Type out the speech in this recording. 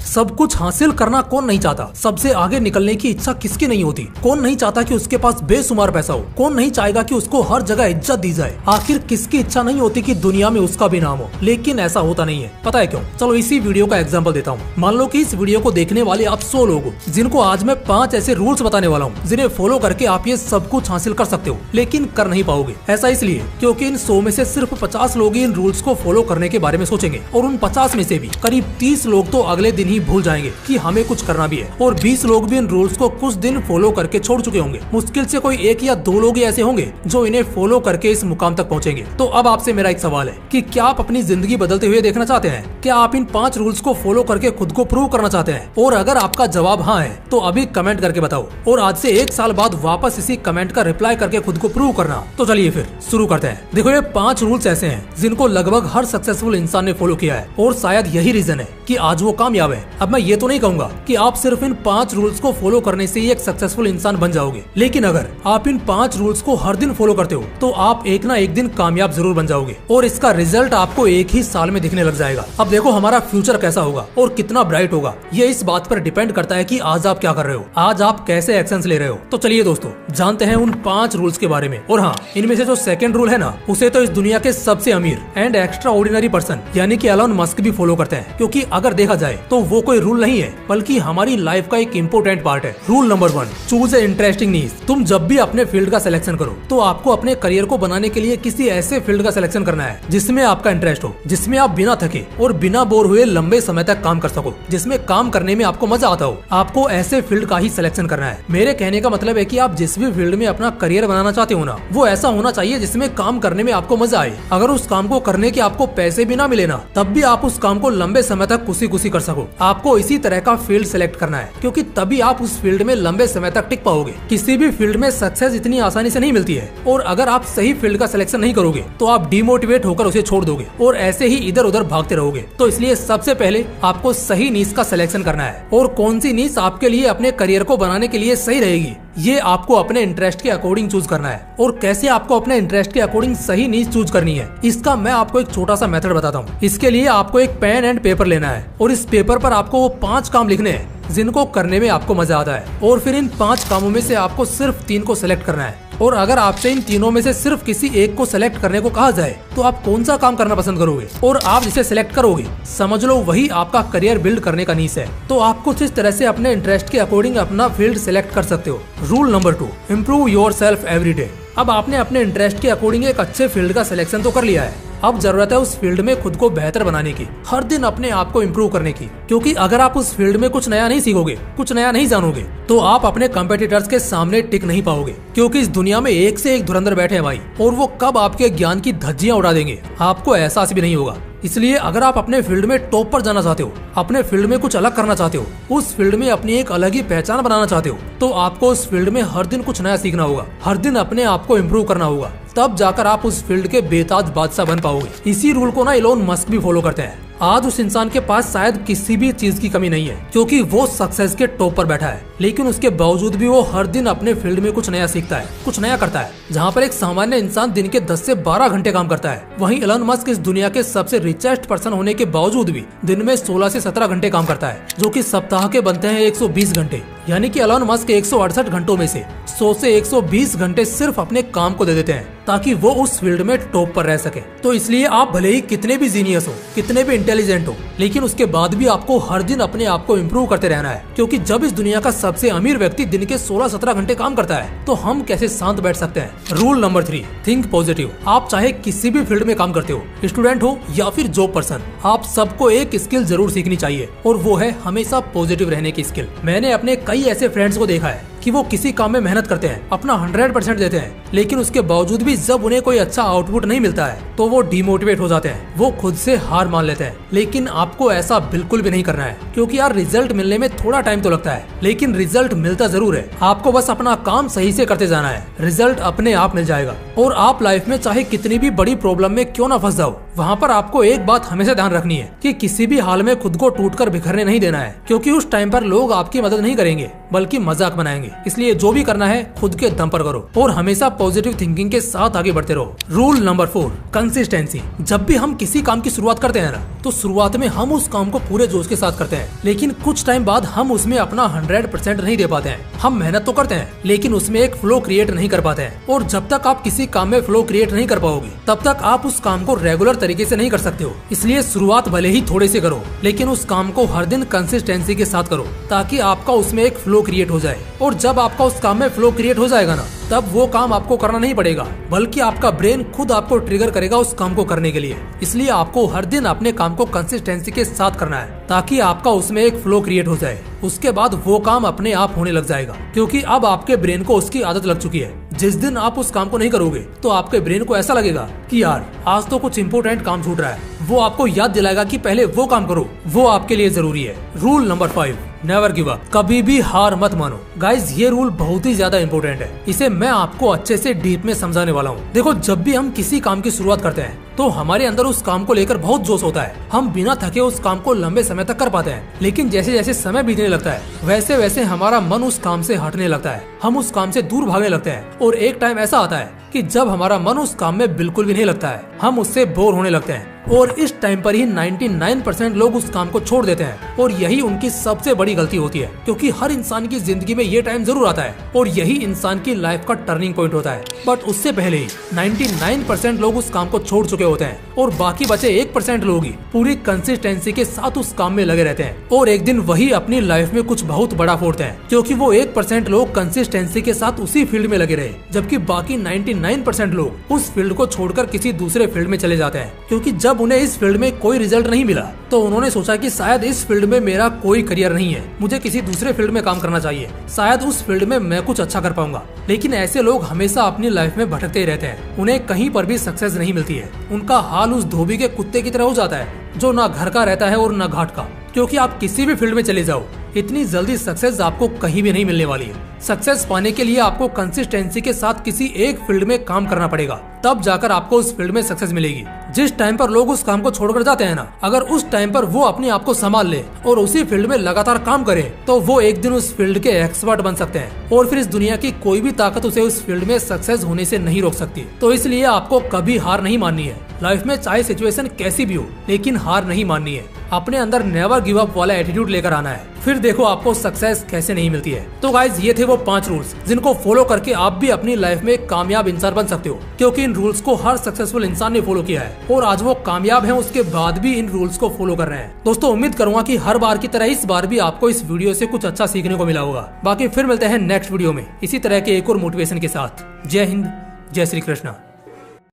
सब कुछ हासिल करना कौन नहीं चाहता, सबसे आगे निकलने की इच्छा किसकी नहीं होती, कौन नहीं चाहता कि उसके पास बेशुमार पैसा हो, कौन नहीं चाहेगा कि उसको हर जगह इज्जत दी जाए। आखिर किसकी इच्छा नहीं होती कि दुनिया में उसका भी नाम हो, लेकिन ऐसा होता नहीं है। पता है क्यों? चलो इसी वीडियो का एग्जाम्पल देता हूँ। मान लो कि इस वीडियो को देखने वाले आप 100 लोग हो, जिनको आज मैं 5 ऐसे रूल्स बताने वाला हूँ जिन्हें फॉलो करके आप ये सब कुछ हासिल कर सकते हो, लेकिन कर नहीं पाओगे। ऐसा इसलिए क्योंकि इन 100 में से सिर्फ 50 लोग ही इन रूल्स को फॉलो करने के बारे में सोचेंगे, और उन 50 में से भी करीब 30 लोग तो अगले दिन ही भूल जाएंगे कि हमें कुछ करना भी है, और 20 लोग भी इन रूल्स को कुछ दिन फॉलो करके छोड़ चुके होंगे। मुश्किल से कोई 1 या 2 लोग ही ऐसे होंगे जो इन्हें फॉलो करके इस मुकाम तक पहुंचेंगे। तो अब आपसे मेरा एक सवाल है कि क्या आप अपनी जिंदगी बदलते हुए देखना चाहते हैं? क्या आप इन 5 रूल्स को फॉलो करके खुद को प्रूव करना चाहते हैं? और अगर आपका जवाब हाँ है तो अभी कमेंट करके बताओ, और आज से 1 साल बाद वापस इसी कमेंट का रिप्लाई करके खुद को प्रूव करना। तो चलिए फिर शुरू करते हैं। देखो, ये 5 रूल्स ऐसे हैं जिनको लगभग हर सक्सेसफुल इंसान ने फॉलो किया है, और शायद यही रीजन है कि आज वो कामयाब है। अब मैं ये तो नहीं कहूंगा कि आप सिर्फ इन 5 रूल्स को फॉलो करने से ही एक सक्सेसफुल इंसान बन जाओगे, लेकिन अगर आप इन 5 रूल्स को हर दिन फॉलो करते हो तो आप एक ना एक दिन कामयाब जरूर बन जाओगे, और इसका रिजल्ट आपको एक ही साल में दिखने लग जाएगा। अब देखो, हमारा फ्यूचर कैसा होगा और कितना ब्राइट होगा, ये इस बात पर डिपेंड करता है कि आज आप क्या कर रहे हो, आज आप कैसे एक्शंस ले रहे हो। तो चलिए दोस्तों, जानते हैं उन 5 रूल्स के बारे में। और हाँ, इनमें से जो सेकंड रूल है ना, उसे तो इस दुनिया के सबसे अमीर एंड एक्स्ट्रा ऑर्डिनरी पर्सन यानी कि एलन मस्क भी फॉलो करते हैं, क्योंकि अगर देखा जाए तो वो कोई रूल नहीं है बल्कि हमारी लाइफ का एक इम्पोर्टेंट पार्ट है। Rule number 1, choose a interesting niche. तुम जब भी अपने फील्ड का सिलेक्शन करो तो आपको अपने करियर को बनाने के लिए किसी ऐसे फील्ड का सिलेक्शन करना है जिसमें आपका इंटरेस्ट हो, जिसमें आप बिना थके और बिना बोर हुए लंबे समय तक काम कर सको, जिसमें काम करने में आपको मजा आता हो। आपको ऐसे फील्ड का ही सिलेक्शन करना है। मेरे कहने का मतलब है कि आप जिस भी फील्ड में अपना करियर बनाना चाहते हो ना, वो ऐसा होना चाहिए जिसमें काम करने में आपको मजा आए। अगर उस काम को करने के आपको पैसे भी ना मिले ना, तब भी आप उस काम को लंबे समय तक खुशी कर सको। आपको इसी तरह का फील्ड सिलेक्ट करना है, क्योंकि तभी आप उस फील्ड में लंबे समय तक टिक पाओगे। किसी भी फील्ड में सक्सेस इतनी आसानी से नहीं मिलती है, और अगर आप सही फील्ड का सिलेक्शन नहीं करोगे तो आप डिमोटिवेट होकर उसे छोड़ दोगे और ऐसे ही इधर उधर भागते रहोगे। तो इसलिए सबसे पहले आपको सही नीश का सिलेक्शन करना है, और कौन सी नीश आपके लिए अपने करियर को बनाने के लिए सही रहेगी ये आपको अपने इंटरेस्ट के अकॉर्डिंग चूज करना है। और कैसे आपको अपने इंटरेस्ट के अकॉर्डिंग सही नीश चूज करनी है, इसका मैं आपको एक छोटा सा मेथड बताता हूँ। इसके लिए आपको एक पेन एंड पेपर लेना है, और इस पेपर पर आपको वो 5 काम लिखने हैं जिनको करने में आपको मजा आता है, और फिर इन 5 कामों में से आपको सिर्फ 3 को सिलेक्ट करना है। और अगर आपसे इन तीनों में से सिर्फ किसी एक को सिलेक्ट करने को कहा जाए तो आप कौन सा काम करना पसंद करोगे, और आप जिसे सिलेक्ट करोगे समझ लो वही आपका करियर बिल्ड करने का नीश है। तो आप कुछ इस तरह से अपने इंटरेस्ट के अकॉर्डिंग अपना फील्ड सिलेक्ट कर सकते हो। Rule number 2, improve yourself every day. अब आपने अपने इंटरेस्ट के अकॉर्डिंग एक अच्छे फील्ड का सिलेक्शन तो कर लिया है, अब जरूरत है उस फील्ड में खुद को बेहतर बनाने की, हर दिन अपने आप को इम्प्रूव करने की। क्योंकि अगर आप उस फील्ड में कुछ नया नहीं सीखोगे, कुछ नया नहीं जानोगे, तो आप अपने कॉम्पिटिटर्स के सामने टिक नहीं पाओगे। क्योंकि इस दुनिया में एक से एक धुरंधर बैठे हैं भाई, और वो कब आपके ज्ञान की धज्जियां उड़ा देंगे आपको एहसास भी नहीं होगा। इसलिए अगर आप अपने फील्ड में टॉप पर जाना चाहते हो, अपने फील्ड में कुछ अलग करना चाहते हो, उस फील्ड में अपनी एक अलग ही पहचान बनाना चाहते हो, तो आपको उस फील्ड में हर दिन कुछ नया सीखना होगा, हर दिन अपने आप को इम्प्रूव करना होगा। तब जाकर आप उस फील्ड के बेताज बादशाह बन पाओगे। इसी रूल को ना एलोन मस्क भी फॉलो करते हैं। आज उस इंसान के पास शायद किसी भी चीज की कमी नहीं है, क्योंकि वो सक्सेस के टॉप पर बैठा है, लेकिन उसके बावजूद भी वो हर दिन अपने फील्ड में कुछ नया सीखता है, कुछ नया करता है। जहाँ पर एक सामान्य इंसान दिन के 10 से 12 घंटे काम करता है, वहीं एलन मस्क इस दुनिया के सबसे रिचेस्ट पर्सन होने के बावजूद भी दिन में 16 से 17 घंटे काम करता है, जो कि सप्ताह के बनते हैं 120 घंटे। यानी कि एलन मस्क 168 घंटों में से 100 से 120 घंटे सिर्फ अपने काम को दे देते हैं ताकि वो उस फील्ड में टॉप पर रह सके। तो इसलिए आप भले ही कितने भी जीनियस हो, कितने भी इंटेलिजेंट हो, लेकिन उसके बाद भी आपको हर दिन अपने आप को इम्प्रूव करते रहना है। क्योंकि जब इस दुनिया का सबसे अमीर व्यक्ति दिन के 16-17 घंटे काम करता है, तो हम कैसे शांत बैठ सकते हैं। Rule number 3, think positive. आप चाहे किसी भी फील्ड में काम करते हो, स्टूडेंट हो या फिर जॉब पर्सन, आप सबको एक स्किल जरूर सीखनी चाहिए, और वो है हमेशा पॉजिटिव रहने की स्किल। मैंने अपने कई ऐसे फ्रेंड्स को देखा है कि वो किसी काम में मेहनत करते हैं, अपना 100% देते हैं, लेकिन उसके बावजूद भी जब उन्हें कोई अच्छा आउटपुट नहीं मिलता है तो वो डिमोटिवेट हो जाते हैं, वो खुद से हार मान लेते हैं। लेकिन आपको ऐसा बिल्कुल भी नहीं करना है, क्योंकि यार रिजल्ट मिलने में थोड़ा टाइम तो लगता है, लेकिन रिजल्ट मिलता जरूर है। आपको बस अपना काम सही से करते जाना है, रिजल्ट अपने आप मिल जाएगा। और आप लाइफ में चाहे कितनी भी बड़ी प्रॉब्लम में क्यों ना फंस जाओ, वहाँ पर आपको एक बात हमेशा ध्यान रखनी है कि किसी भी हाल में खुद को टूटकर बिखरने नहीं देना है, क्योंकि उस टाइम पर लोग आपकी मदद नहीं करेंगे, बल्कि मजाक बनाएंगे। इसलिए जो भी करना है खुद के दम पर करो और हमेशा पॉजिटिव थिंकिंग के साथ आगे बढ़ते रहो। Rule number 4, consistency. जब भी हम किसी काम की शुरुआत करते हैं ना, तो शुरुआत में हम उस काम को पूरे जोश के साथ करते हैं, लेकिन कुछ टाइम बाद हम उसमें अपना 100% नहीं दे पाते हैं। हम मेहनत तो करते हैं लेकिन उसमें एक फ्लो क्रिएट नहीं कर पाते हैं। और जब तक आप किसी काम में फ्लो क्रिएट नहीं कर पाओगे तब तक आप उस काम को रेगुलर तरीके से नहीं कर सकते हो। इसलिए शुरुआत भले ही थोड़े से करो, लेकिन उस काम को हर दिन कंसिस्टेंसी के साथ करो, ताकि आपका उसमें एक फ्लो क्रिएट हो जाए। और जब आपका उस काम में फ्लो क्रिएट हो जाएगा ना, तब वो काम आपको करना नहीं पड़ेगा, बल्कि आपका ब्रेन खुद आपको ट्रिगर करेगा उस काम को करने के लिए। इसलिए आपको हर दिन अपने काम को कंसिस्टेंसी के साथ करना है, ताकि आपका उसमें एक फ्लो क्रिएट हो जाए। उसके बाद वो काम अपने आप होने लग जाएगा, क्योंकि अब आपके ब्रेन को उसकी आदत लग चुकी है। जिस दिन आप उस काम को नहीं करोगे तो आपके ब्रेन को ऐसा लगेगा कि यार आज तो कुछ इंपॉर्टेंट काम छूट रहा है। वो आपको याद दिलाएगा कि पहले वो काम करो, वो आपके लिए जरूरी है। Rule number 5, never give up. कभी भी हार मत मानो। गाइज ये रूल बहुत ही ज्यादा इंपॉर्टेंट है। इसे मैं आपको अच्छे से डीप में समझाने वाला हूँ। देखो, जब भी हम किसी काम की शुरुआत करते हैं तो हमारे अंदर उस काम को लेकर बहुत जोश होता है। हम बिना थके उस काम को लंबे समय तक कर पाते हैं, लेकिन जैसे जैसे समय बीतने लगता है वैसे वैसे हमारा मन उस काम से हटने लगता है। हम उस काम से दूर भागने लगते हैं और एक टाइम ऐसा आता है कि जब हमारा मन उस काम में बिल्कुल भी नहीं लगता है, हम उससे बोर होने लगते हैं। और इस टाइम पर ही 99% लोग उस काम को छोड़ देते हैं, और यही उनकी सबसे बड़ी गलती होती है। क्योंकि हर इंसान की जिंदगी में ये टाइम जरूर आता है और यही इंसान की लाइफ का टर्निंग पॉइंट होता है। बट उससे पहले ही 99% लोग उस काम को छोड़ चुके होते हैं और बाकी बचे 1% लोग ही पूरी कंसिस्टेंसी के साथ उस काम में लगे रहते हैं। और एक दिन वही अपनी लाइफ में कुछ बहुत बड़ा फोड़ते हैं, क्योंकि वो 1% लोग कंसिस्टेंसी के साथ उसी फील्ड में लगे रहे, जबकि बाकी 99% लोग उस फील्ड को छोड़कर किसी दूसरे फील्ड में चले जाते हैं। क्योंकि जब उन्हें इस फील्ड में कोई रिजल्ट नहीं मिला तो उन्होंने सोचा कि शायद इस फील्ड में मेरा कोई करियर नहीं है, मुझे किसी दूसरे फील्ड में काम करना चाहिए, शायद उस फील्ड में मैं कुछ अच्छा कर पाऊंगा। लेकिन ऐसे लोग हमेशा अपनी लाइफ में भटकते ही रहते हैं, उन्हें कहीं पर भी सक्सेस नहीं मिलती है। उनका हाल उस धोबी के कुत्ते की तरह हो जाता है जो ना घर का रहता है और ना घाट का। क्योंकि आप किसी भी फील्ड में चले जाओ, इतनी जल्दी सक्सेस आपको कहीं भी नहीं मिलने वाली है। सक्सेस पाने के लिए आपको कंसिस्टेंसी के साथ किसी एक फील्ड में काम करना पड़ेगा, तब जाकर आपको उस फील्ड में सक्सेस मिलेगी। जिस टाइम पर लोग उस काम को छोड़कर जाते हैं ना, अगर उस टाइम पर वो अपने आप को संभाल ले और उसी फील्ड में लगातार काम करे तो वो एक दिन उस फील्ड के एक्सपर्ट बन सकते हैं, और फिर इस दुनिया की कोई भी ताकत उसे उस फील्ड में सक्सेस होने से नहीं रोक सकती। तो इसलिए आपको कभी हार नहीं माननी है लाइफ में, चाहे सिचुएशन कैसी भी हो, लेकिन हार नहीं माननी है। अपने अंदर नेवर गिव अप वाला एटीट्यूड लेकर आना है, फिर देखो आपको सक्सेस कैसे नहीं मिलती है। तो गाइज ये थे वो 5 रूल्स जिनको फॉलो करके आप भी अपनी लाइफ में कामयाब इंसान बन सकते हो। क्योंकि इन रूल्स को हर सक्सेसफुल इंसान ने फॉलो किया है और आज वो कामयाब हैं, उसके बाद भी इन रूल्स को फॉलो कर रहे हैं। दोस्तों, उम्मीद करूंगा कि हर बार की तरह इस बार भी आपको इस वीडियो से कुछ अच्छा सीखने को मिला होगा। बाकी फिर मिलते हैं नेक्स्ट वीडियो में इसी तरह के एक और मोटिवेशन के साथ। जय हिंद, जय श्री कृष्णा।